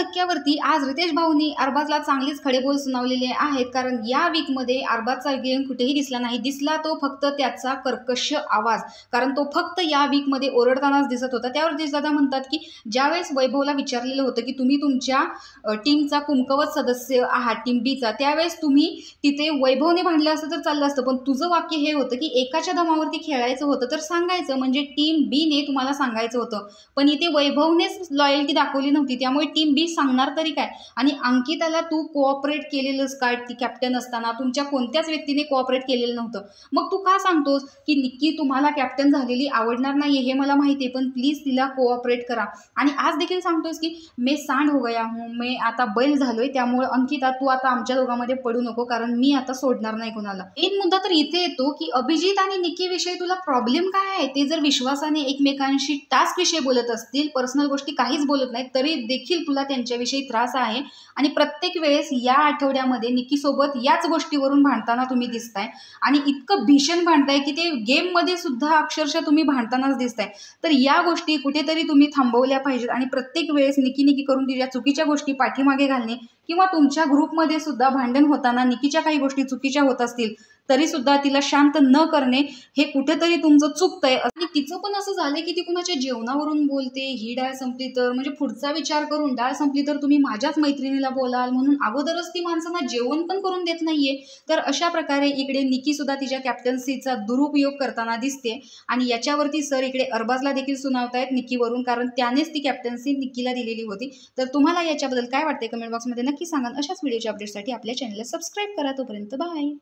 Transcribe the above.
धक्क्यावरती आज रितेश भाऊंनी अरबाजला चांगलीच खडेबोल सुनावलेले आहेत। कारण या वीकमध्ये अरबाजचा गेम कुठेही दिसला नाही, दिसला तो फक्त त्याचा कर्कश आवाज। कारण तो फक्त या वीकमध्ये ओरडतानाच दिसत होता। त्यावर दादा म्हणतात की ज्यावेळेस वैभवला विचारलेलं होतं की तुम्ही तुमच्या टीमचा कुमकवत सदस्य आहात टीम बीचा, त्यावेळेस तुम्ही तिथे वैभवने भांडलं असतं तर चाललं असतं, पण तुझं वाक्य हे होतं की एकाच्या दमावरती खेळायचं होतं तर सांगायचं, म्हणजे टीम बी ने तुम्हाला सांगायचं होतं। पण इथे वैभवनेच लॉयल्टी दाखवली नव्हती, त्यामुळे टीम बी सांगणार तरी काय। आणि अंकिताला तू कोऑपरेट केलेलंस काय? ती कॅप्टन असताना तुमच्या कोणत्याच व्यक्तीने कोऑपरेट केलेलं नव्हतं, मग तू का सांगतोस की निक्की तुम्हाला कॅप्टन झालेली आवडणार नाही हे मला माहिती आहे, पण प्लीज तिला कोऑपरेट करा। आणि आज देखील सांगतोस की मी सांड हो गया हूँ, मी आता बैल झालोय, त्यामुळे अंकिता तू आता आमच्या दोघांमध्ये पडू नको, कारण मी आता सोडणार नाही कोणाला। एक मुद्दा तर इथे येतो की अभिजित आणि निक्की विषयी तुला प्रॉब्लेम काय आहे? ते जर विश्वासाने एकमेकांशी टास्क विषयी बोलत असतील, पर्सनल गोष्टी काहीच बोलत नाहीत, तरी देखील तुला त्यांच्याविषयी त्रास आहे। आणि प्रत्येक वेळेस या आठवड्यामध्ये निक्की सोबत याच गोष्टीवरून भांडताना तुम्ही दिसताय, आणि इतकं भीषण भांडताय की ते गेम मध्ये सुद्धा अक्षरशः तुम्ही भांडतानाच दिसताय। तर या गोष्टी कुठेतरी तुम्ही थांबवल्या पाहिजेत, आणि प्रत्येक वेळेस निक्की करून तिच्या चुकीच्या गोष्टी पाठीमागे घालणे, किंवा तुमच्या ग्रुपमध्ये सुद्धा भांडण होताना निक्कीच्या काही गोष्टी चुकीच्या होत असतील तरी सुद्धा तिला शांत न करणे, हे कुठेतरी तुमचं चुकतंय। आणि तिचं पण असं झालंय की ती कुणाच्या जेवणावरून बोलते, ही डाळ संपली तर, म्हणजे पुढचा विचार करून डाळ संपली तर तुम्ही माझ्याच मैत्रिणीला बोलाल म्हणून अगोदरच ती माणसांना जेवण पण करून देत नाहीये। तर अशा प्रकारे इकडे निक्की सुद्धा तिच्या कॅप्टन्सीचा दुरुपयोग करताना दिसते, आणि याच्यावरती सर इकडे अरबाजला देखील सुनावतायत निक्कीवरून, कारण त्यानेच ती कॅप्टन्सी निक्कीला दिलेली होती। तर तुम्हाला याच्याबद्दल काय वाटते कमेंट बॉक्समध्ये नक्की सांगा। अशाच व्हिडिओच्या अपडेटसाठी आपल्या चॅनलला सबस्क्राईब करा। तोपर्यंत बाय।